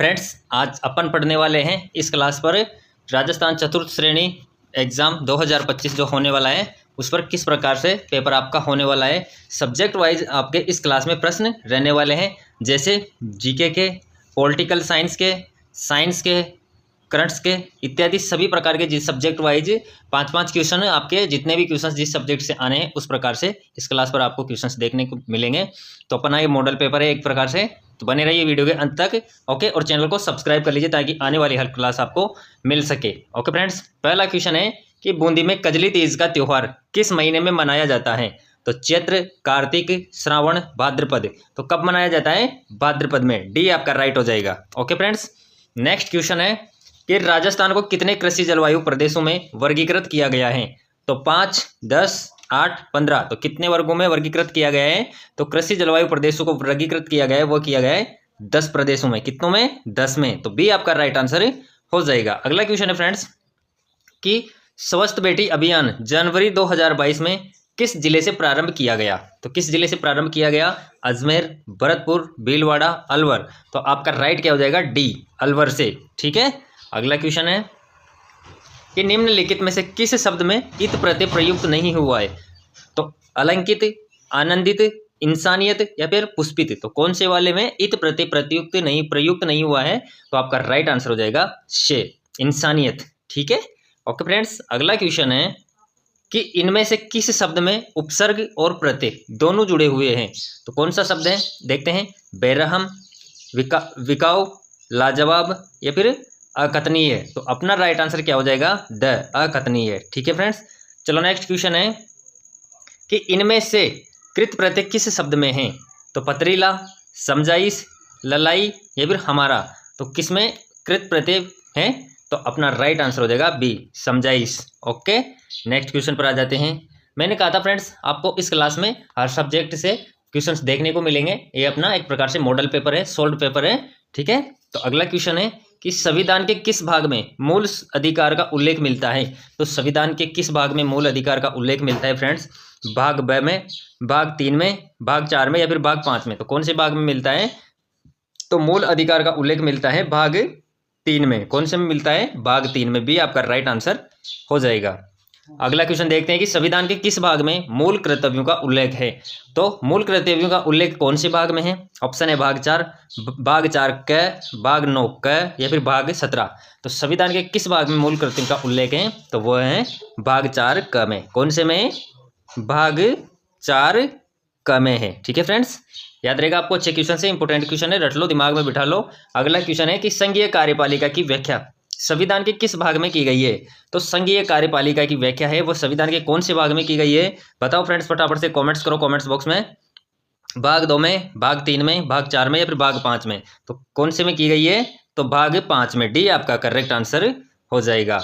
Friends, आज अपन पढ़ने वाले हैं इस क्लास पर राजस्थान चतुर्थ श्रेणी एग्ज़ाम 2025 जो होने वाला है उस पर किस प्रकार से पेपर आपका होने वाला है। सब्जेक्ट वाइज आपके इस क्लास में प्रश्न रहने वाले हैं, जैसे जीके के, पॉलिटिकल साइंस के, करंट्स के इत्यादि सभी प्रकार के जिस सब्जेक्ट वाइज पाँच पाँच क्वेश्चन आपके जितने भी क्वेश्चन जिस सब्जेक्ट से आने हैं उस प्रकार से इस क्लास पर आपको क्वेश्चंस देखने को मिलेंगे। तो अपना ये मॉडल पेपर है एक प्रकार से, तो बने रहिए वीडियो के अंत तक। ओके, और चैनल को सब्सक्राइब कर लीजिए ताकि आने वाली हर क्लास आपको मिल सके। ओके फ्रेंड्स, पहला क्वेश्चन है कि बूंदी में कजली तीज का त्योहार किस महीने में मनाया जाता है। तो चैत्र, कार्तिक, श्रावण, भाद्रपद। तो कब मनाया जाता है? भाद्रपद में। डी आपका राइट हो जाएगा। ओके फ्रेंड्स, नेक्स्ट क्वेश्चन है कि राजस्थान को कितने कृषि जलवायु प्रदेशों में वर्गीकृत किया गया है। तो 5, 10, 8, 15। तो कितने वर्गों में वर्गीकृत किया गया है? तो कृषि जलवायु प्रदेशों को वर्गीकृत किया गया है, वो किया गया है 10 प्रदेशों में। कितनों में? 10 में। तो बी आपका राइट आंसर हो जाएगा। अगला क्वेश्चन है फ्रेंड्स कि स्वस्थ बेटी अभियान जनवरी 2022 में किस जिले से प्रारंभ किया गया। तो किस जिले से प्रारंभ किया गया? अजमेर, भरतपुर, भीलवाड़ा, अलवर। तो आपका राइट क्या हो जाएगा? डी, अलवर से। ठीक है। अगला क्वेश्चन है कि निम्नलिखित में से किस शब्द में इत प्रत्यय प्रयुक्त नहीं हुआ है। तो अलंकित, आनंदित, इंसानियत या फिर पुष्पित। तो कौन से वाले में इत प्रत्यय प्रयुक्त नहीं हुआ है? तो आपका राइट आंसर हो जाएगा शे, इंसानियत। ठीक है। ओके फ्रेंड्स, अगला क्वेश्चन है कि इनमें से किस शब्द में उपसर्ग और प्रत्यय दोनों जुड़े हुए हैं। तो कौन सा शब्द है? देखते हैं। बेरहम, विकाऊ, लाजवाब या फिर अकथनीय। तो अपना राइट आंसर क्या हो जाएगा? ड, अकथनीय। ठीक है फ्रेंड्स, चलो नेक्स्ट क्वेश्चन है कि इनमें से कृत प्रत्यय किस शब्द में है। तो पथरीला, समझाइश, ललाई या फिर हमारा। तो किसमें कृत प्रत्यय है? तो अपना राइट आंसर हो जाएगा बी, समझाइश। ओके, नेक्स्ट क्वेश्चन पर आ जाते हैं। मैंने कहा था फ्रेंड्स आपको इस क्लास में हर सब्जेक्ट से क्वेश्चंस देखने को मिलेंगे। ये अपना एक प्रकार से मॉडल पेपर है, सोल्ड पेपर है। ठीक है। तो अगला क्वेश्चन है कि संविधान के किस भाग में मूल अधिकार का उल्लेख मिलता है। तो संविधान के किस भाग में मूल अधिकार का उल्लेख मिलता है फ्रेंड्स? भाग ब में, भाग 3 में, भाग 4 में या फिर भाग 5 में। तो कौन से भाग में मिलता है? तो मूल अधिकार का उल्लेख मिलता है भाग 3 में। कौन से में मिलता है? भाग 3 में। बी आपका राइट आंसर हो जाएगा। अगला क्वेश्चन देखते हैं कि संविधान के किस भाग में मूल कर्तव्यों का उल्लेख है। तो मूल कर्तव्यों का उल्लेख कौन से भाग में है? ऑप्शन है भाग 4, भाग 4 क, भाग 9 क या फिर भाग 17। तो संविधान के किस भाग में मूल कर्तव्यों का उल्लेख है? तो वो है भाग 4 क में। कौन से में? भाग 4 क में है। ठीक है फ्रेंड्स, याद रहेगा आपको। अच्छे क्वेश्चन से, इंपोर्टेंट क्वेश्चन है, रट लो, दिमाग में बिठा लो। अगला क्वेश्चन है कि संघीय कार्यपालिका की व्याख्या संविधान के किस भाग में की गई है। तो संघीय कार्यपालिका की व्याख्या है वो संविधान के कौन से भाग में की गई है? बताओ फ्रेंड्स, फटाफट से कमेंट्स करो कमेंट्स बॉक्स में। भाग 2 में, भाग 3 में, भाग 4 में या फिर भाग 5 में। तो कौन से में की गई है? तो भाग 5 में। डी आपका करेक्ट आंसर हो जाएगा।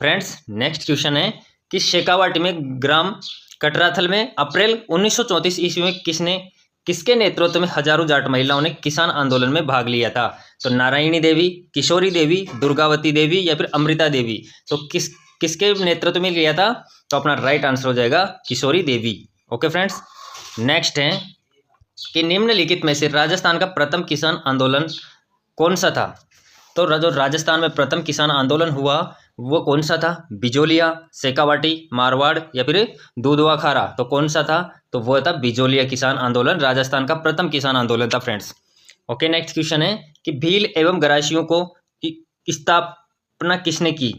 फ्रेंड्स, नेक्स्ट क्वेश्चन है कि शेखावाटी में ग्राम कटराथल में अप्रैल 1934 ईस्वी में किसके नेतृत्व में हजारों जाट महिलाओं ने किसान आंदोलन में भाग लिया था। तो नारायणी देवी, किशोरी देवी, दुर्गावती देवी या फिर अमृता देवी। तो किसके नेतृत्व में लिया था? तो अपना राइट आंसर हो जाएगा किशोरी देवी। ओके फ्रेंड्स, नेक्स्ट है कि निम्नलिखित में से राजस्थान का प्रथम किसान आंदोलन कौन सा था। तो जो राजस्थान में प्रथम किसान आंदोलन हुआ वो कौन सा था? बिजोलिया, शेखावाटी, मारवाड़ या फिर दूधवाखारा। तो कौन सा था? तो वो था बिजोलिया किसान आंदोलन। राजस्थान का प्रथम किसान आंदोलन था फ्रेंड्स। ओके, नेक्स्ट क्वेश्चन है कि भील एवं गरासियों को स्थापना किसने की।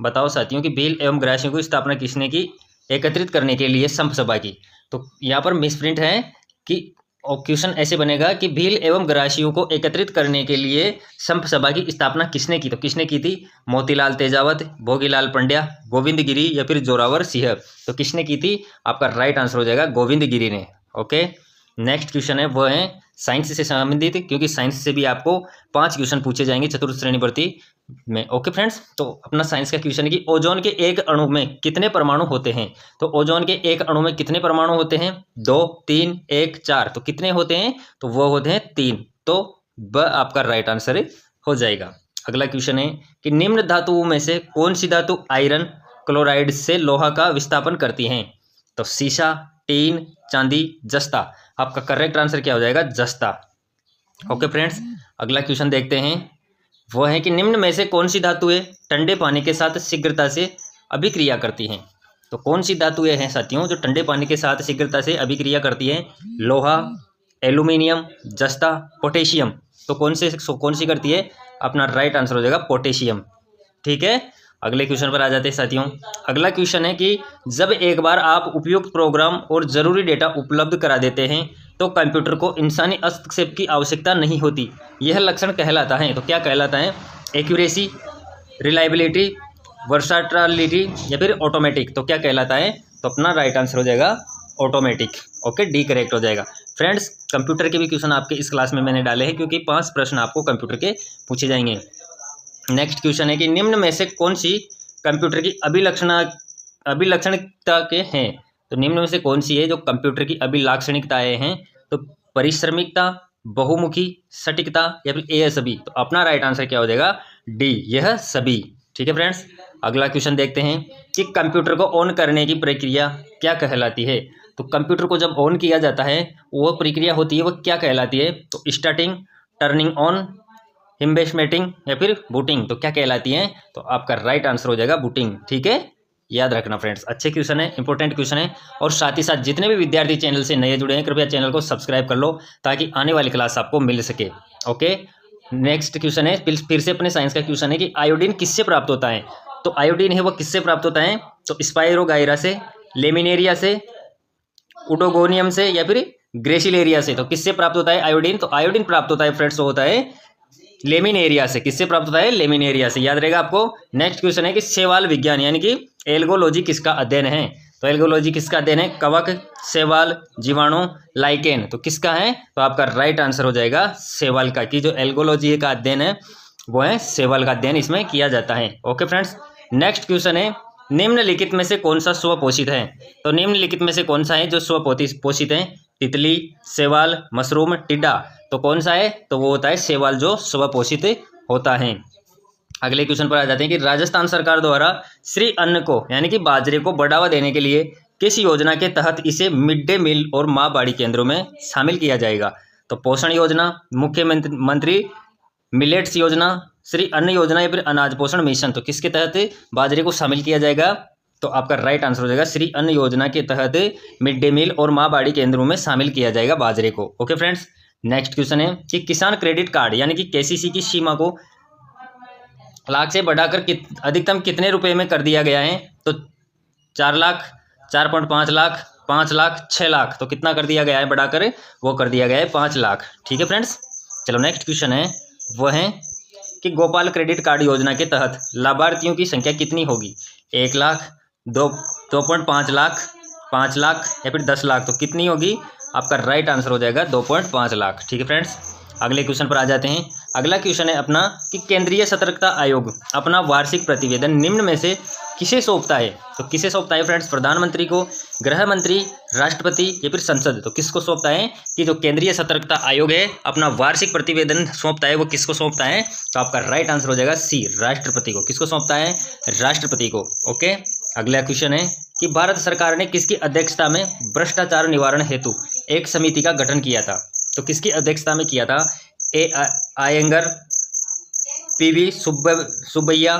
बताओ साथियों कि भील एवं गरासियों को स्थापना किसने की एकत्रित करने के लिए संप सभा की। तो यहाँ पर मिसप्रिंट है कि और क्वेश्चन ऐसे बनेगा कि भील एवं गरासियों को एकत्रित करने के लिए संप सभा की स्थापना किसने की। तो किसने की थी? मोतीलाल तेजावत, भोगीलाल पंड्या, गोविंद गिरी या फिर जोरावर सिंह। तो किसने की थी? आपका राइट आंसर हो जाएगा गोविंद गिरी ने। ओके, नेक्स्ट क्वेश्चन है वो है साइंस से संबंधित, क्योंकि साइंस से भी आपको 5 क्वेश्चन पूछे जाएंगे चतुर्थ श्रेणी भर्ती में। ओके फ्रेंड्स, तो अपना साइंस का क्वेश्चन है कि ओजोन के एक अणु में कितने परमाणु होते हैं। तो ओजोन के एक अणु में कितने परमाणु होते हैं? 2, 3, 1, 4। तो कितने होते हैं? तो वो होते हैं 3। तो ब आपका राइट आंसर हो जाएगा। अगला क्वेश्चन है कि निम्न धातुओं में से कौन सी धातु आयरन क्लोराइड से लोहा का विस्थापन करती हैं। तो सीसा, टीन, चांदी, जस्ता। आपका करेक्ट आंसर क्या हो जाएगा? जस्ता। ओके फ्रेंड्स, अगला क्वेश्चन देखते हैं वो है कि निम्न में से कौन सी धातुएं ठंडे पानी के साथ शीघ्रता से अभिक्रिया करती हैं। तो कौन सी धातुएं हैं साथियों जो ठंडे पानी के साथ शीघ्रता से अभिक्रिया करती हैं? लोहा, एल्यूमिनियम, जस्ता, पोटेशियम। तो कौन सी करती है? अपना राइट आंसर हो जाएगा पोटेशियम। ठीक है, अगले क्वेश्चन पर आ जाते हैं साथियों। अगला क्वेश्चन है कि जब एक बार आप उपयुक्त प्रोग्राम और जरूरी डेटा उपलब्ध करा देते हैं तो कंप्यूटर को इंसानी हस्तक्षेप की आवश्यकता नहीं होती, यह लक्षण कहलाता है। तो क्या कहलाता है? एक्यूरेसी, रिलायबिलिटी, वर्साटालिटी या फिर ऑटोमेटिक। तो क्या कहलाता है? तो अपना राइट आंसर हो जाएगा ऑटोमेटिक। ओके, डी करेक्ट हो जाएगा। फ्रेंड्स, कंप्यूटर के भी क्वेश्चन आपके इस क्लास में मैंने डाले हैं क्योंकि 5 प्रश्न आपको कंप्यूटर के पूछे जाएंगे। नेक्स्ट क्वेश्चन है कि निम्न में से कौन सी कंप्यूटर की अभिलक्षणिकता के हैं? तो निम्न में से कौन सी है जो कंप्यूटर की अभिलाक्षणिकताएं हैं? तो परिश्रमिकता, बहुमुखी, सटीकता या फिर ए सभी। तो अपना राइट आंसर क्या हो जाएगा? डी, यह सभी। ठीक है फ्रेंड्स, अगला क्वेश्चन देखते हैं कि कंप्यूटर को ऑन करने की प्रक्रिया क्या कहलाती है? तो कंप्यूटर को जब ऑन किया जाता है वो प्रक्रिया होती है, वो क्या कहलाती है? तो स्टार्टिंग, टर्निंग ऑन, हिम्बेशमेटिंग या फिर बूटिंग। तो क्या कहलाती है? तो आपका राइट आंसर हो जाएगा बूटिंग। ठीक है, याद रखना फ्रेंड्स, अच्छे क्वेश्चन है, इंपॉर्टेंट क्वेश्चन है। और साथ ही साथ जितने भी विद्यार्थी चैनल से नए जुड़े हैं कृपया चैनल को सब्सक्राइब कर लो ताकि आने वाली क्लास आपको मिल सके। ओके, नेक्स्ट क्वेश्चन है, फिर से अपने साइंस का क्वेश्चन है कि आयोडीन किससे प्राप्त होता है? तो आयोडीन है वो किससे प्राप्त होता है? तो स्पाइरोगाइरा से, लेमिनेरिया से, उडोगोनियम से या फिर ग्रेसिलेरिया से। तो किससे प्राप्त होता है आयोडीन? तो आयोडीन प्राप्त होता है फ्रेंड्स होता है लेमिनेरिया से। किससे प्राप्त होता है? लेमिनेरिया से, याद रहेगा आपको। नेक्स्ट क्वेश्चन है कि शैवाल विज्ञान यानी कि एल्गोलॉजी किसका अध्ययन है? तो एल्गोलॉजी किसका अध्ययन है? कवक, शैवाल, जीवाणु, लाइकेन। तो किसका है? तो आपका राइट आंसर हो जाएगा शैवाल का, कि जो एल्गोलॉजी का अध्ययन है वो है शैवाल का अध्ययन इसमें किया जाता है। ओके फ्रेंड्स, नेक्स्ट क्वेश्चन है निम्नलिखित में से कौन सा स्वपोषित है? तो निम्नलिखित में से कौन सा है जो स्वपोषित है? तितली, शैवाल, मशरूम, टिड्डा। तो कौन सा है? तो वो होता है शैवाल जो स्वपोषित होता है। अगले क्वेश्चन पर आ जाते हैं कि राजस्थान सरकार द्वारा श्री अन्न को यानी कि बाजरे को बढ़ावा देने के लिए किस योजना के तहत इसे मिड डे मील और माँ बाड़ी केंद्रों में शामिल किया जाएगा? तो पोषण योजना, मुख्यमंत्री मिलेट्स योजना, श्री अन्न योजना या फिर अनाज पोषण मिशन। तो किसके तहत बाजरे को शामिल किया जाएगा? तो आपका राइट आंसर हो जाएगा श्री अन्न योजना के तहत मिड डे मील और माँ बाड़ी केंद्रों में शामिल किया जाएगा बाजरे को। ओके फ्रेंड्स, नेक्स्ट क्वेश्चन है कि किसान क्रेडिट कार्ड यानी कि केसीसी की सीमा को लाख से बढ़ाकर अधिकतम कितने रुपए में कर दिया गया है? तो 4 लाख, 4.5 लाख, 5 लाख, 6 लाख। तो कितना कर दिया गया है बढ़ाकर? वो कर दिया गया है 5 लाख। ठीक है फ्रेंड्स, चलो नेक्स्ट क्वेश्चन है वह है कि गोपाल क्रेडिट कार्ड योजना के तहत लाभार्थियों की संख्या कितनी होगी? 1 लाख, 2.5 लाख, 5 लाख या फिर 10 लाख। तो कितनी होगी? आपका राइट आंसर हो जाएगा 2.5 लाख। ठीक है फ्रेंड्स, अगले क्वेश्चन पर आ जाते हैं। अगला क्वेश्चन है अपना कि केंद्रीय सतर्कता आयोग अपना वार्षिक प्रतिवेदन निम्न में से किसे सौंपता है? तो किसे सौंपता है फ्रेंड्स? प्रधानमंत्री को, गृह मंत्री, राष्ट्रपति या फिर संसद। तो किसको सौंपता है? कि जो केंद्रीय सतर्कता आयोग है अपना वार्षिक प्रतिवेदन सौंपता है वो किसको सौंपता है? तो आपका राइट आंसर हो जाएगा सी, राष्ट्रपति को। किसको सौंपता है? राष्ट्रपति को। ओके, अगला क्वेश्चन है कि भारत सरकार ने किसकी अध्यक्षता में भ्रष्टाचार निवारण हेतु एक समिति का गठन किया था? तो किसकी अध्यक्षता में किया था? ए आयंगर, पीवी सुब्बैया,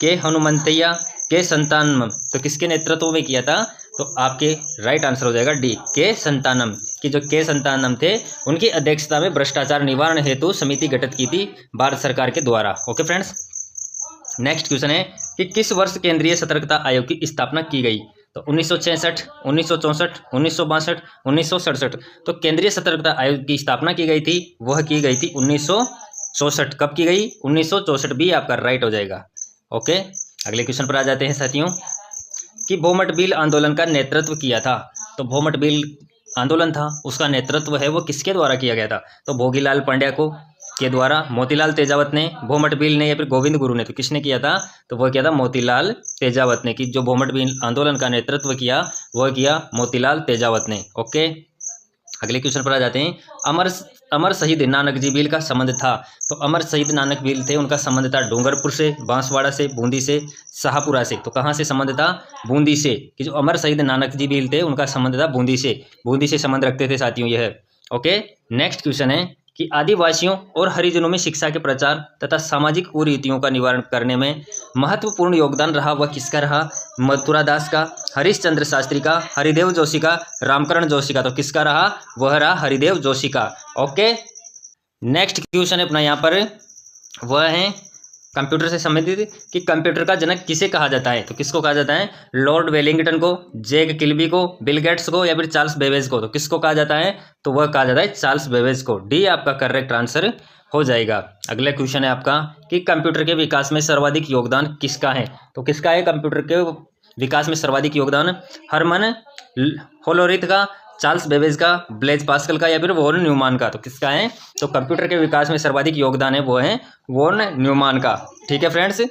के हनुमंतैया, के संतानम। तो किसके नेतृत्व में किया था? तो आपके राइट आंसर हो जाएगा डी, के संतानम। कि जो के संतानम थे उनकी अध्यक्षता में भ्रष्टाचार निवारण हेतु समिति गठित की थी भारत सरकार के द्वारा। ओके फ्रेंड्स, नेक्स्ट क्वेश्चन है कि किस वर्ष केंद्रीय सतर्कता आयोग की स्थापना की गई? तो 1966, 1964, 1962, 1967। तो केंद्रीय सतर्कता आयोग की स्थापना की गई थी, वह की गई थी 1964। कब की गई? 1964 भी आपका राइट हो जाएगा। ओके, अगले क्वेश्चन पर आ जाते हैं साथियों कि भूमट बिल आंदोलन का नेतृत्व किया था। तो भूमट बिल आंदोलन था उसका नेतृत्व है वो किसके द्वारा किया गया था? तो भोगीलाल पांड्या को के द्वारा, मोतीलाल तेजावत ने, भूमट बिल ने या फिर गोविंद गुरु ने। तो किसने किया था? तो वह किया था मोतीलाल तेजावत ने। कि जो भूमट बिल आंदोलन का नेतृत्व किया वह किया मोतीलाल तेजावत ने। ओके, अगले क्वेश्चन पर आ जाते हैं। अमर शहीद नानक जी बिल का संबंध था। तो अमर शहीद नानक बिल थे उनका संबंध था डूंगरपुर से, बांसवाड़ा से, बूंदी से, शाहपुरा से। तो कहाँ से संबंध था? बूंदी से। कि जो अमर शहीद नानक जी बिल थे उनका संबंध था बूंदी से। बूंदी से संबंध रखते थे साथियों यह। ओके, नेक्स्ट क्वेश्चन है कि आदिवासियों और हरिजनों में शिक्षा के प्रचार तथा सामाजिक कुरीतियों का निवारण करने में महत्वपूर्ण योगदान रहा, वह किसका रहा? मथुरादास का, हरिश्चंद्र शास्त्री का, हरिदेव जोशी का, रामकरण जोशी का। तो किसका रहा? वह रहा हरिदेव जोशी का। ओके, नेक्स्ट क्वेश्चन है अपना यहाँ पर, वह है कंप्यूटर से संबंधित कि कंप्यूटर का जनक किसे कहा जाता है? तो किसको कहा जाता है? लॉर्ड वेलिंगटन को, जैक किल्बी को, बिल गेट्स को, या फिर चार्ल्स बेबेज को। तो किसको कहा जाता है? तो वह कहा जाता है चार्ल्स बेबेज को। डी आपका करेक्ट आंसर हो जाएगा। अगला क्वेश्चन है आपका कि कंप्यूटर के विकास में सर्वाधिक योगदान किसका है? तो किसका है कंप्यूटर के विकास में सर्वाधिक योगदान? हरमन होलोरिथ का, चार्ल्स बेबेज का, ब्लेज पास्कल का, या फिर वॉन न्यूमान का। तो किसका है? तो कंप्यूटर के विकास में सर्वाधिक योगदान है वो है वॉन न्यूमान का। ठीक है फ्रेंड्स,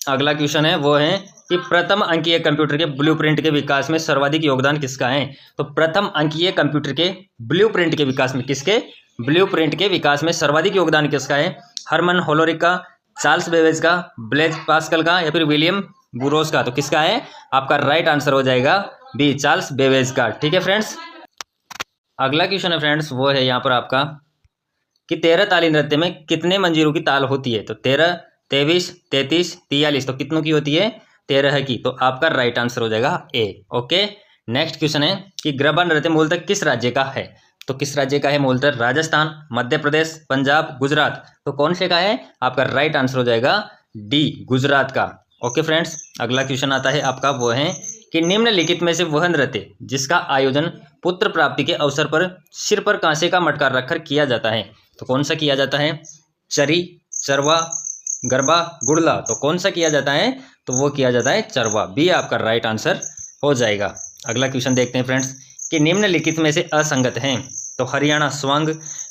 अगला क्वेश्चन है वो है कि प्रथम अंकीय कंप्यूटर के ब्लूप्रिंट के विकास में सर्वाधिक योगदान किसका है? तो प्रथम अंकीय कंप्यूटर के ब्लूप्रिंट के विकास में, किसके? ब्लूप्रिंट के विकास में सर्वाधिक योगदान किसका है? हरमन होलोरिथ का, चार्ल्स बेबेज का, ब्लेज पास्कल का, या फिर विलियम बुरोस का। तो किसका है? आपका राइट आंसर हो जाएगा बी, चार्ल्स बेबेज का। ठीक है फ्रेंड्स, अगला क्वेश्चन है फ्रेंड्स वो है यहाँ पर आपका कि 13 ताली नृत्य में कितने मंजीरों की ताल होती है? तो 13, 23, 33, 43। तो कितनों की होती है? 13 की। तो आपका राइट आंसर हो जाएगा ए। ओके, नेक्स्ट क्वेश्चन है कि गरबा नृत्य मूलतः किस राज्य का है? तो किस राज्य का है मूलतः? राजस्थान, मध्य प्रदेश, पंजाब, गुजरात। तो कौन से का है? आपका राइट आंसर हो जाएगा डी, गुजरात का। ओके फ्रेंड्स, अगला क्वेश्चन आता है आपका वो है कि निम्नलिखित में से वह नृत्य जिसका आयोजन पुत्र प्राप्ति के अवसर पर सिर पर कांसे का मटका रखकर किया जाता है, तो कौन सा किया जाता है? चरी, चरवा, गरबा, गुड़ला। तो कौन सा किया जाता है? तो वो किया जाता है चरवा। बी आपका राइट आंसर हो जाएगा। अगला क्वेश्चन देखते हैं फ्रेंड्स कि निम्नलिखित में से असंगत हैं। तो हरियाणा स्वांग,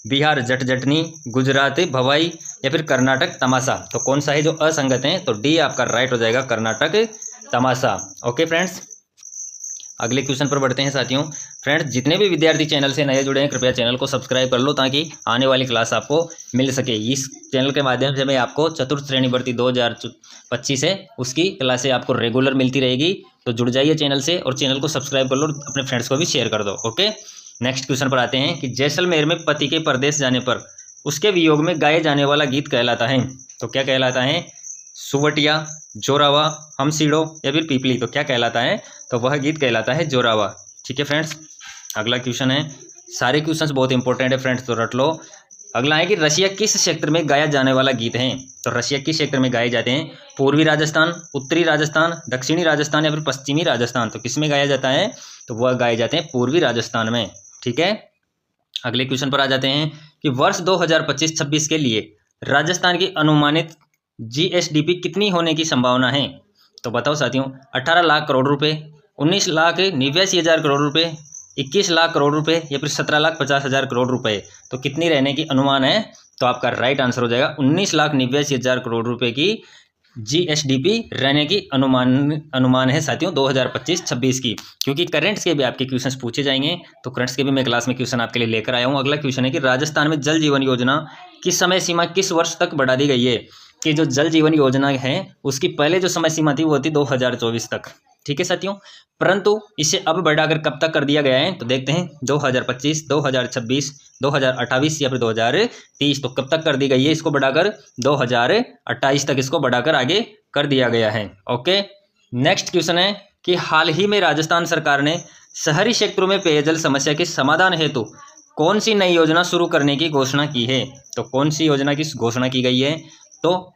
बिहार जट जटनी, गुजरात भवाई, या फिर कर्नाटक तमाशा। तो कौन सा है जो असंगत है? तो डी आपका राइट हो जाएगा, कर्नाटक तमाशा। ओके फ्रेंड्स, अगले क्वेश्चन पर बढ़ते हैं साथियों। फ्रेंड्स, जितने भी विद्यार्थी चैनल से नए जुड़े हैं कृपया चैनल को सब्सक्राइब कर लो ताकि आने वाली क्लास आपको मिल सके। इस चैनल के माध्यम से मैं आपको चतुर्थ श्रेणी भर्ती 2025 है उसकी क्लासें आपको रेगुलर मिलती रहेगी। तो जुड़ जाइए चैनल से और चैनल को सब्सक्राइब कर लो, अपने फ्रेंड्स को भी शेयर कर दो। ओके, नेक्स्ट क्वेश्चन पर आते हैं कि जैसलमेर में पति के परदेश जाने पर उसके वियोग में गाए जाने वाला गीत कहलाता है। तो क्या कहलाता है? सुवटिया, जोरावा, हमसीड़ो, या फिर पीपली। तो क्या कहलाता है? तो वह गीत कहलाता है जोरावा। ठीक है फ्रेंड्स, अगला क्वेश्चन है, सारे क्वेश्चंस बहुत इंपॉर्टेंट है फ्रेंड्स, तो रट लो। अगला है कि रसिया किस क्षेत्र में गाया जाने वाला गीत है? तो रसिया किस क्षेत्र में गाए जाते हैं? पूर्वी राजस्थान, उत्तरी राजस्थान, दक्षिणी राजस्थान, या फिर पश्चिमी राजस्थान। तो किस में गाया जाता है? तो वह गाए जाते हैं पूर्वी राजस्थान में। ठीक है, अगले क्वेश्चन पर आ जाते हैं कि वर्ष 2025-26 के लिए राजस्थान की अनुमानित जीएसडीपी कितनी होने की संभावना है? तो बताओ साथियों, 18 लाख करोड़ रुपए, 19,89,000 करोड़ रुपए, 21 लाख करोड़ रुपए, या फिर 17,50,000 करोड़ रुपए। तो कितनी रहने की अनुमान है? तो आपका राइट आंसर हो जाएगा 19,89,000 करोड़ रुपए की जीएसडीपी रहने की अनुमान है साथियों 2025-26 की। क्योंकि करंट्स के भी आपके क्वेश्चंस पूछे जाएंगे, तो करंट्स के भी मैं क्लास में क्वेश्चन आपके लिए लेकर आया हूँ। अगला क्वेश्चन है कि राजस्थान में जल जीवन योजना की समय सीमा किस वर्ष तक बढ़ा दी गई है? कि जो जल जीवन योजना है उसकी पहले जो समय सीमा थी वो थी 2024 तक। ठीक है साथियों, परंतु इसे अब बढ़ाकर कब तक कर दिया गया है? तो देखते हैं 2025, 2026, 2028 या फिर 2030। तो कब तक कर दी गई है? इसको बढ़ाकर 2028 तक इसको बढ़ाकर आगे कर दिया गया है। ओके, नेक्स्ट क्वेश्चन है कि हाल ही में राजस्थान सरकार ने शहरी क्षेत्रों में पेयजल समस्या के समाधान हेतु कौन सी नई योजना शुरू करने की घोषणा की है? तो कौन सी योजना की घोषणा की गई है? तो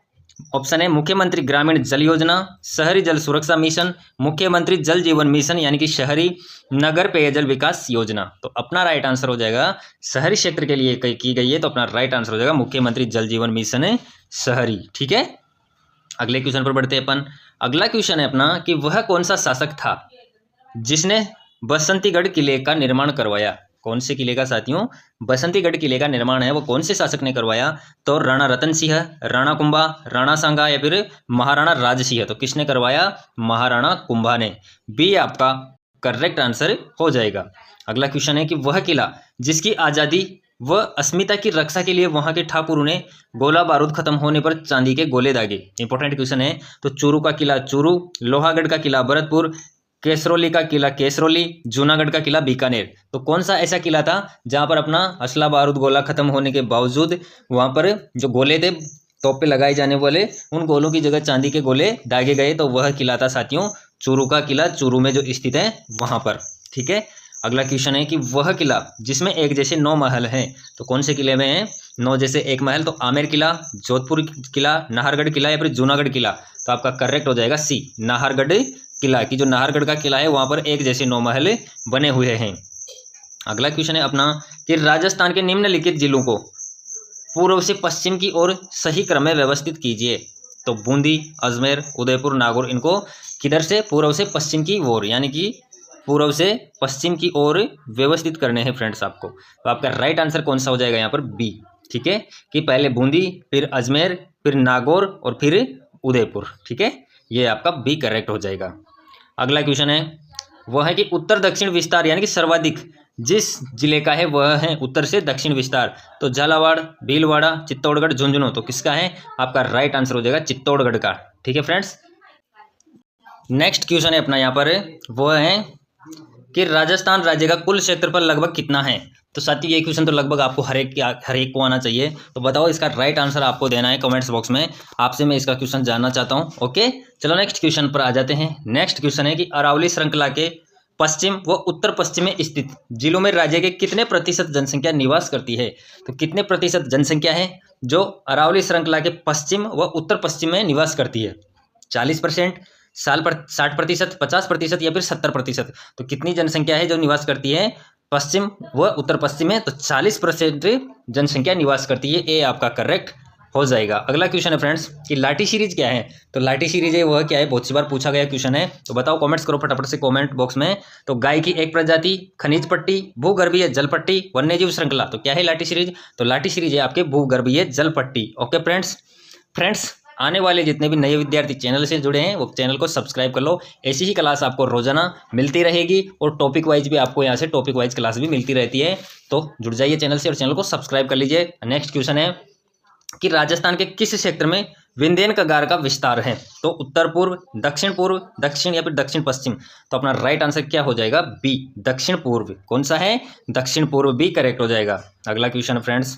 ऑप्शन है मुख्यमंत्री ग्रामीण जल योजना, शहरी जल सुरक्षा मिशन, मुख्यमंत्री जल जीवन मिशन यानी कि शहरी नगर पेयजल विकास योजना। तो अपना राइट आंसर हो जाएगा शहरी क्षेत्र के लिए की गई है, तो अपना राइट आंसर हो जाएगा मुख्यमंत्री जल जीवन मिशन शहरी। ठीक है, अगले क्वेश्चन पर बढ़ते हैं अपन। अगला क्वेश्चन है अपना कि वह कौन सा शासक था जिसने बसंतीगढ़ किले का निर्माण करवाया? कौन से किले का साथियों? बसंतीगढ़ किले का निर्माण है वो कौन से शासक ने करवाया? तो राणा रतन सिंह, राणा कुंभा, राणा सांगा, या फिर महाराणा राज सिंह। तो किसने करवाया? महाराणा कुंभा ने। बी आपका करेक्ट आंसर हो जाएगा। अगला क्वेश्चन है कि वह किला जिसकी आज़ादी व अस्मिता की रक्षा के लिए वहां के ठाकुरों ने गोला बारूद खत्म होने पर चांदी के गोले दागे। इंपॉर्टेंट क्वेश्चन है। तो चूरू का किला चूरू, लोहागढ़ का किला भरतपुर, केसरौली का किला केसरौली, जूनागढ़ का किला बीकानेर। तो कौन सा ऐसा किला था जहां पर अपना असला बारूद गोला खत्म होने के बावजूद वहां पर जो गोले थे तोप पे लगाए जाने वाले, उन गोलों की जगह चांदी के गोले दागे गए, तो वह किला था साथियों चूरू का किला, चूरू में जो स्थित है वहां पर। ठीक है, अगला क्वेश्चन है कि वह किला जिसमें एक जैसे 9 महल हैं, तो कौन से किले में है 9 जैसे एक महल? तो आमेर किला, जोधपुर किला, नाहरगढ़ किला या फिर जूनागढ़ किला। तो आपका करेक्ट हो जाएगा सी, नाहरगढ़ किला, की जो नाहरगढ़ का किला है वहां पर एक जैसे 9 महल बने हुए हैं। अगला क्वेश्चन है अपना कि राजस्थान के निम्नलिखित जिलों को पूर्व से पश्चिम की ओर सही क्रम में व्यवस्थित कीजिए। तो बूंदी, अजमेर, उदयपुर, नागौर, इनको किधर से? पूर्व से पश्चिम की ओर, यानी कि पूर्व से पश्चिम की ओर व्यवस्थित करने हैं फ्रेंड्स आपको। तो आपका राइट आंसर कौन सा हो जाएगा यहाँ पर? बी। ठीक है, कि पहले बूंदी, फिर अजमेर, फिर नागौर और फिर उदयपुर। ठीक है, ये आपका बी करेक्ट हो जाएगा। अगला क्वेश्चन है वह है कि उत्तर दक्षिण विस्तार यानी कि सर्वाधिक जिस जिले का है वह है उत्तर से दक्षिण विस्तार। तो झालावाड़, भीलवाड़ा, चित्तौड़गढ़, झुंझुनू, तो किसका है? आपका राइट आंसर हो जाएगा चित्तौड़गढ़ का। ठीक है फ्रेंड्स, नेक्स्ट क्वेश्चन है अपना यहाँ पर वह है कि राजस्थान राज्य का कुल क्षेत्रफल लगभग कितना है? तो साथियों ये क्वेश्चन तो लगभग आपको हर एक को आना चाहिए। तो बताओ इसका राइट आंसर आपको देना है कमेंट्स बॉक्स में, आपसे मैं इसका क्वेश्चन जानना चाहता हूँ। ओके, चलो नेक्स्ट क्वेश्चन पर आ जाते हैं। नेक्स्ट क्वेश्चन है कि अरावली श्रृंखला के पश्चिम व उत्तर पश्चिम में स्थित जिलों में राज्य के कितने प्रतिशत जनसंख्या निवास करती है? तो कितने प्रतिशत जनसंख्या है जो अरावली श्रृंखला के पश्चिम व उत्तर पश्चिम में निवास करती है? 40%, 60%, 50% या फिर 70%? तो कितनी जनसंख्या है जो निवास करती है पश्चिम व उत्तर पश्चिम में? तो 40% जनसंख्या निवास करती है। ये आपका करेक्ट हो जाएगा। अगला क्वेश्चन है फ्रेंड्स कि लाठी सीरीज क्या है? तो लाठी सीरीज है वह क्या है? बहुत सी बार पूछा गया क्वेश्चन है, तो बताओ, कमेंट्स करो फटाफट से कमेंट बॉक्स में। तो गाय की एक प्रजाति, खनिज पट्टी, भूगर्भीय जल पट्टी, वन्यजीव श्रृंखला, तो क्या है लाठी सीरीज? तो लाठी सीरीज है आपके भूगर्भीय जल पट्टी। ओके फ्रेंड्स आने वाले जितने भी नए विद्यार्थी चैनल से जुड़े हैं वो चैनल को सब्सक्राइब कर लो। ऐसी ही क्लास आपको रोजाना मिलती रहेगी और टॉपिक वाइज भी आपको यहाँ से टॉपिक वाइज क्लास भी मिलती रहती है। तो जुड़ जाइए चैनल से और चैनल को सब्सक्राइब कर लीजिए। नेक्स्ट क्वेश्चन है कि राजस्थान के किस क्षेत्र में विंध्यन कगार का विस्तार है? तो उत्तर पूर्व, दक्षिण या फिर दक्षिण पश्चिम? तो अपना राइट आंसर क्या हो जाएगा? बी, दक्षिण पूर्व। कौन सा है? दक्षिण पूर्व, बी करेक्ट हो जाएगा। अगला क्वेश्चन फ्रेंड्स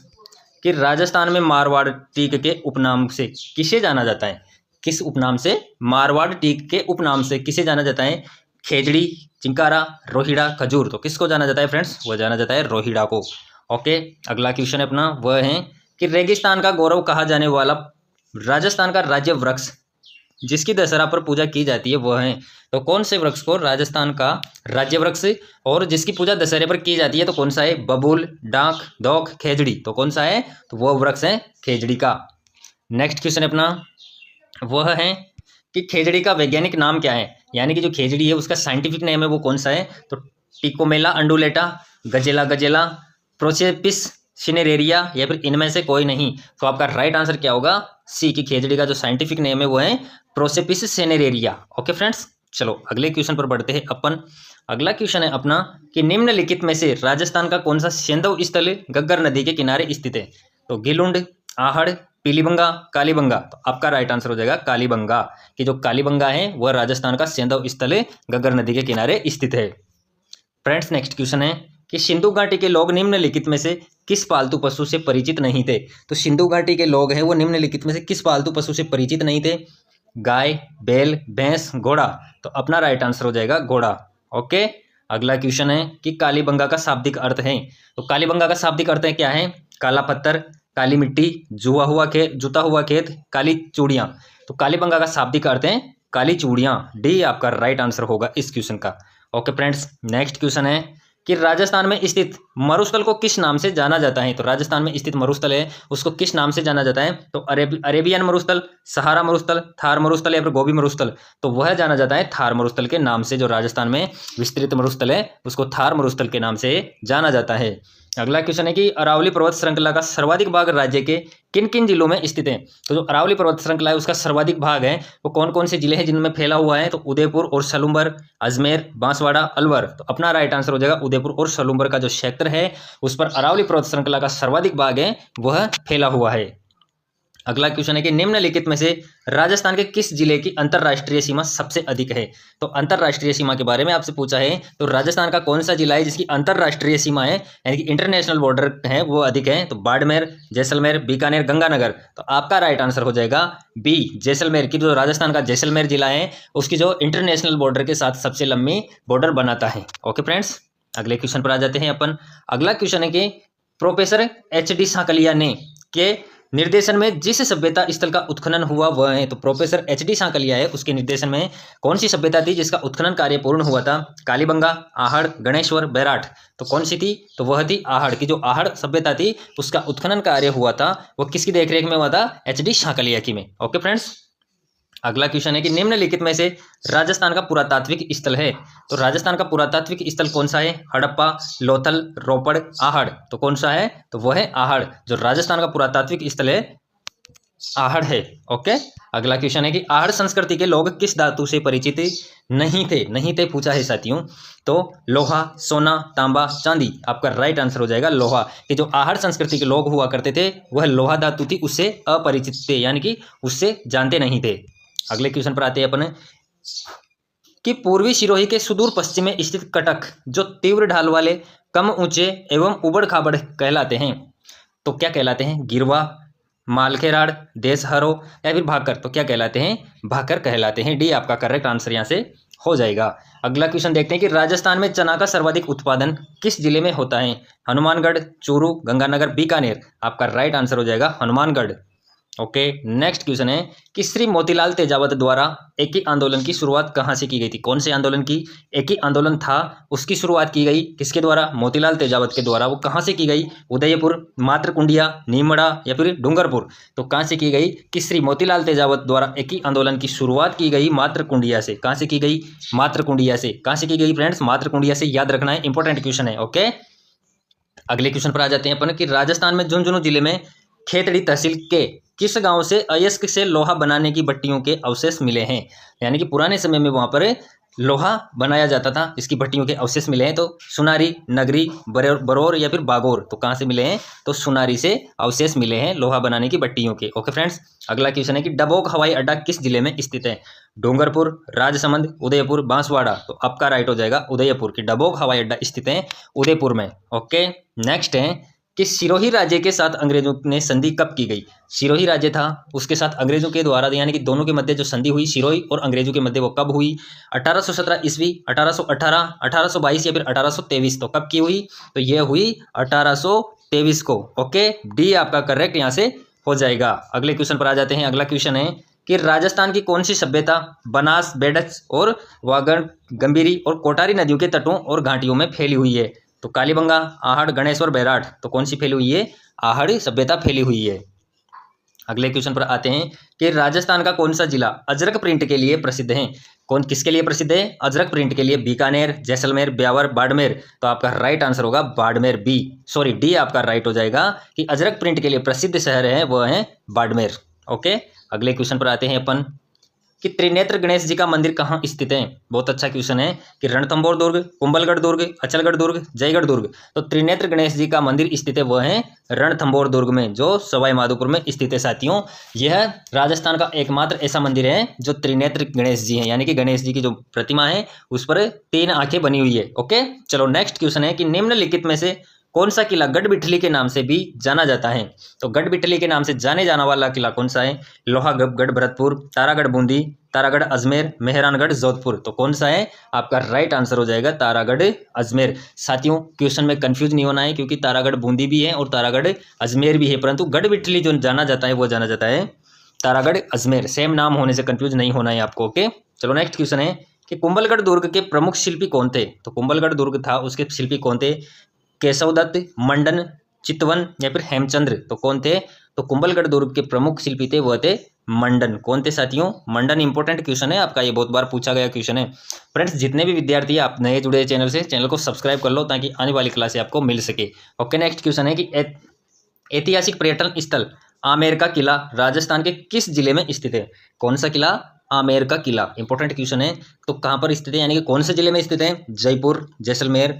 कि राजस्थान में मारवाड़ टीक के उपनाम से किसे जाना जाता है? किस उपनाम से? मारवाड़ टीक के उपनाम से किसे जाना जाता है? खेजड़ी, चिंकारा, रोहिड़ा, खजूर, तो किसको जाना जाता है फ्रेंड्स? वह जाना जाता है रोहिड़ा को। ओके, अगला क्वेश्चन है अपना वह है कि रेगिस्तान का गौरव कहा जाने वाला राजस्थान का राज्य वृक्ष जिसकी दशहरा पर पूजा की जाती है वह है? तो कौन से वृक्ष को राजस्थान का राज्य वृक्ष और जिसकी पूजा दशहरे पर की जाती है तो कौन सा है? बबूल, डाक, दौख, खेजड़ी, तो कौन सा है? तो वह वृक्ष है खेजड़ी का। नेक्स्ट क्वेश्चन अपना वह है कि खेजड़ी का वैज्ञानिक नाम क्या है? यानी कि जो खेजड़ी है उसका साइंटिफिक नेम है वो कौन सा है? तो टिकोमेला अंडुलेटा, गजेला, प्रोसेपिस सिनेरेरिया या फिर इनमें से कोई नहीं? तो आपका राइट आंसर क्या होगा? सी, की खेजड़ी का जो साइंटिफिक नेम है वो है प्रोसेपिस सिनेरेरिया। ओके फ्रेंड्स, चलो अगले क्वेश्चन पर बढ़ते हैं अपन। अगला क्वेश्चन है अपना कि निम्नलिखित में से राजस्थान का कौन सा सैंधव स्थल गग्गर नदी के किनारे स्थित है? तो गिलुंड, आहड़, पीलीबंगा, कालीबंगा, तो आपका राइट आंसर हो जाएगा कालीबंगा, कि जो कालीबंगा है वह राजस्थान का सैंधव स्थल गग्गर नदी के किनारे स्थित है। फ्रेंड्स नेक्स्ट क्वेश्चन है कि सिंधु घाटी के लोग निम्नलिखित में से किस पालतू पशु से परिचित नहीं थे? तो सिंधु घाटी के लोग हैं वो निम्नलिखित में से किस पालतू पशु से परिचित नहीं थे? गाय, बैल, भैंस, घोड़ा, तो अपना राइट आंसर हो जाएगा घोड़ा। ओके, अगला क्वेश्चन है कि कालीबंगा का शाब्दिक अर्थ है? तो कालीबंगा का शाब्दिक अर्थ है क्या है? काला पत्थर, काली मिट्टी, जुता हुआ खेत, काली चूड़ियां, तो कालीबंगा का शाब्दिक अर्थ है काली चूड़ियां। डी आपका राइट आंसर होगा इस क्वेश्चन का। ओके फ्रेंड्स, नेक्स्ट क्वेश्चन है कि राजस्थान में स्थित मरुस्थल को किस नाम से जाना जाता है? तो राजस्थान में स्थित मरुस्थल है उसको किस नाम से जाना जाता है? तो अरेबियन मरुस्थल, सहारा मरुस्थल, थार मरुस्थल या फिर गोबी मरुस्थल, तो वह जाना जाता है थार मरुस्थल के नाम से। जो राजस्थान में विस्तृत मरुस्थल है उसको थार मरुस्थल के नाम से जाना जाता है। अगला क्वेश्चन है कि अरावली पर्वत श्रृंखला का सर्वाधिक भाग राज्य के किन किन जिलों में स्थित है? तो जो अरावली पर्वत श्रृंखला है उसका सर्वाधिक भाग है वो कौन कौन से जिले हैं जिनमें फैला हुआ है? तो उदयपुर और सलूम्बर, अजमेर, बांसवाड़ा, अलवर, तो अपना राइट आंसर हो जाएगा उदयपुर और सलूम्बर का जो क्षेत्र है उस पर अरावली पर्वत श्रृंखला का सर्वाधिक भाग है वह फैला हुआ है। अगला क्वेश्चन है कि निम्नलिखित में से राजस्थान के किस जिले की अंतर्राष्ट्रीय सीमा सबसे अधिक है। तो अंतर्राष्ट्रीय सीमा के बारे में आपसे पूछा है, तो राजस्थान का कौन सा जिला है जिसकी अंतर्राष्ट्रीय सीमा है यानी कि इंटरनेशनल बॉर्डर है वो अधिक है। तो बाड़मेर, जैसलमेर, बीकानेर, गंगानगर। तो आपका राइट आंसर हो जाएगा बी, जैसलमेर की जो राजस्थान का जैसलमेर जिला है उसकी जो इंटरनेशनल बॉर्डर के साथ सबसे लंबी बॉर्डर बनाता है। ओके फ्रेंड्स, अगले क्वेश्चन पर आ जाते हैं अपन। अगला क्वेश्चन है कि प्रोफेसर एच.डी. सांकलिया ने के निर्देशन में जिस सभ्यता स्थल का उत्खनन हुआ वह है। तो प्रोफेसर एच.डी. सांकलिया है उसके निर्देशन में कौन सी सभ्यता थी जिसका उत्खनन कार्य पूर्ण हुआ था। कालीबंगा, आहड़, गणेश्वर, बैराठ। तो कौन सी थी, तो वह थी आहड़ की जो आहड़ सभ्यता थी उसका उत्खनन कार्य हुआ था वो किसकी देखरेख में हुआ था, एच.डी. सांकलिया की में। ओके फ्रेंड्स, अगला क्वेश्चन है कि निम्नलिखित में से राजस्थान का पुरातात्विक स्थल है। तो राजस्थान का पुरातात्विक स्थल कौन सा है, हड़प्पा, लोथल, रोपड़, आहड़। तो कौन सा है, तो वह है आहड़। जो राजस्थान का पुरातात्विक स्थल है आहड़ है। ओके, अगला क्वेश्चन है कि आहड़ संस्कृति के लोग किस धातु से परिचित नहीं थे पूछा है साथियों। तो लोहा, सोना, तांबा, चांदी। आपका राइट आंसर हो जाएगा लोहा। कि जो आहड़ संस्कृति के लोग हुआ करते थे वह लोहा धातु थी उससे अपरिचित थे यानी कि उससे जानते नहीं थे। अगले क्वेश्चन पर आते हैं अपन कि पूर्वी सिरोही के सुदूर पश्चिम में स्थित कटक जो तीव्र ढाल वाले, कम ऊंचे एवं उबड़ खाबड़ कहलाते हैं। तो क्या कहलाते हैं, गिरवा, मालखेराड़, देशहरो या फिर भाकर। तो क्या कहलाते हैं, भाकर कहलाते हैं। डी आपका करेक्ट आंसर यहाँ से हो जाएगा। अगला क्वेश्चन देखते हैं कि राजस्थान में चना का सर्वाधिक उत्पादन किस जिले में होता है। हनुमानगढ़, चूरू, गंगानगर, बीकानेर। आपका राइट आंसर हो जाएगा हनुमानगढ़। ओके, नेक्स्ट क्वेश्चन है कि श्री मोतीलाल तेजावत द्वारा एकी आंदोलन की शुरुआत कहाँ से की गई थी। कौन से आंदोलन की, एकी आंदोलन था उसकी शुरुआत की गई किसके द्वारा, मोतीलाल तेजावत के द्वारा। वो कहाँ से की गई, उदयपुर, मात्रकुंडिया, नीमड़ा या फिर डूंगरपुर। तो कहाँ से की गई कि श्री मोतीलाल तेजावत द्वारा एकी आंदोलन की शुरुआत की गई मात्रकुंडिया से। कहाँ से की गई, मात्रकुंडिया से। कहाँ से की गई फ्रेंड्स, मात्रकुंडिया से। याद रखना है, इंपॉर्टेंट क्वेश्चन है। ओके, अगले क्वेश्चन पर आ जाते हैं अपन कि राजस्थान में झुंझुनू जिले में खेतड़ी तहसील के किस गांव से अयस्क से लोहा बनाने की भट्टियों के अवशेष मिले हैं। यानी कि पुराने समय में वहां पर लोहा बनाया जाता था, इसकी भट्टियों के अवशेष मिले हैं। तो सुनारी, नगरी, बरौर या फिर बागौर। तो कहाँ से मिले हैं, तो सुनारी से अवशेष मिले हैं लोहा बनाने की भट्टियों के। ओके फ्रेंड्स, अगला क्वेश्चन है कि डबोक हवाई अड्डा किस जिले में स्थित है। डूंगरपुर, राजसमंद, उदयपुर, बांसवाड़ा। तो आपका राइट हो जाएगा उदयपुर की डबोक हवाई अड्डा स्थित है उदयपुर में। ओके, नेक्स्ट है कि सिरोही राज्य के साथ अंग्रेजों ने संधि कब की गई। सिरोही राज्य था उसके साथ अंग्रेजों के द्वारा यानी कि दोनों के मध्य जो संधि हुई सिरोही और अंग्रेजों के मध्य वो कब हुई, 1817 ईस्वी, 1818, 1822 या फिर 1823। तो कब की हुई, तो ये हुई 1823 को। ओके, डी आपका करेक्ट यहाँ से हो जाएगा। अगले क्वेश्चन पर आ जाते हैं। अगला क्वेश्चन है कि राजस्थान की कौन सी सभ्यता बनास, बेडच और वागड़, गंभीरी और कोटारी नदियों के तटों और घाटियों में फैली हुई है। तो कालीबंगा, आहड़, गणेश्वर, बैराठ। तो कौन सी फैली हुई है, आहड़ सभ्यता फैली हुई है। अगले क्वेश्चन पर आते हैं कि राजस्थान का कौन सा जिला अजरक प्रिंट के लिए प्रसिद्ध है। कौन किसके लिए प्रसिद्ध है, अजरक प्रिंट के लिए। बीकानेर, जैसलमेर, ब्यावर, बाड़मेर। तो आपका राइट आंसर होगा बाड़मेर, डी आपका राइट हो जाएगा कि अजरक प्रिंट के लिए प्रसिद्ध शहर है वह है बाड़मेर। ओके, अगले क्वेश्चन पर आते हैं अपन कि त्रिनेत्र गणेश जी का मंदिर कहाँ स्थित है। बहुत अच्छा क्वेश्चन है कि रणथंभौर दुर्ग, कुंभलगढ़ दुर्ग, अचलगढ़ दुर्ग, जयगढ़ दुर्ग। तो त्रिनेत्र गणेश जी का मंदिर स्थित है वह है रणथंभौर दुर्ग में जो सवाई माधोपुर में स्थित है। साथियों, यह राजस्थान का एकमात्र ऐसा मंदिर है जो त्रिनेत्र गणेश जी हैं यानी कि गणेश जी की जो प्रतिमा है उस पर 3 आंखें बनी हुई है। ओके, चलो नेक्स्ट क्वेश्चन है कि निम्नलिखित में से कौन सा किला गढ़बिठली के नाम से भी जाना जाता है। तो गढ़बिठली के नाम से जाने जाने वाला किला कौन सा है, लोहागढ़ भरतपुर, तारागढ़ बूंदी, तारागढ़ अजमेर, मेहरानगढ़ जोधपुर। तो कौन सा है, आपका राइट आंसर हो जाएगा तारागढ़ अजमेर। साथियों, क्वेश्चन में कंफ्यूज नहीं होना है क्योंकि तारागढ़ बूंदी भी है और तारागढ़ अजमेर भी है, परंतु गढ़बिठली जो जाना जाता है वो जाना जाता है तारागढ़ अजमेर। सेम नाम होने से कंफ्यूज नहीं होना है आपको। ओके, चलो नेक्स्ट क्वेश्चन है कि कुंभलगढ़ दुर्ग के प्रमुख शिल्पी कौन थे। तो कुंभलगढ़ दुर्ग था उसके शिल्पी कौन थे, केशवदत्त, मंडन, चितवन या फिर हेमचंद्र। तो कौन थे, तो कुंभलगढ़ दुर्ग के प्रमुख शिल्पी थे वह थे मंडन। कौन थे साथियों, मंडन। इंपॉर्टेंट क्वेश्चन है आपका, ये बहुत बार पूछा गया क्वेश्चन है। फ्रेंड्स, जितने भी विद्यार्थी आप नए जुड़े चैनल से, चैनल को सब्सक्राइब कर लो ताकि आने वाली क्लास से आपको मिल सके। ओके, नेक्स्ट क्वेश्चन है कि ऐतिहासिक पर्यटन स्थल आमेर का किला राजस्थान के किस जिले में स्थित है। कौन सा किला, आमेर का किला। इंपॉर्टेंट क्वेश्चन है। तो कहाँ पर स्थित है यानी कि कौन से जिले में स्थित है, जयपुर, जैसलमेर,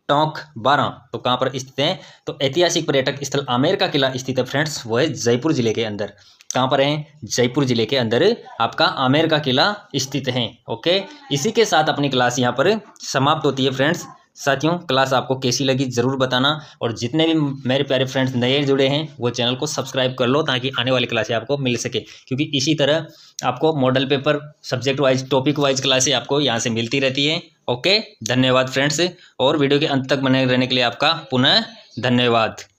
टोंक, बारां। तो कहाँ पर स्थित है, तो ऐतिहासिक पर्यटक स्थल आमेर का किला स्थित है फ्रेंड्स, वो है जयपुर जिले के अंदर। कहाँ पर हैं, जयपुर जिले के अंदर आपका आमेर का किला स्थित है। ओके, इसी के साथ अपनी क्लास यहाँ पर समाप्त होती है फ्रेंड्स। साथियों, क्लास आपको कैसी लगी ज़रूर बताना, और जितने भी मेरे प्यारे फ्रेंड्स नए जुड़े हैं वो चैनल को सब्सक्राइब कर लो ताकि आने वाली क्लासें आपको मिल सके, क्योंकि इसी तरह आपको model paper, subject wise, topic wise क्लासें आपको यहाँ से मिलती रहती हैं। ओके, धन्यवाद फ्रेंड्स, और वीडियो के अंत तक बने रहने के लिए आपका पुनः धन्यवाद।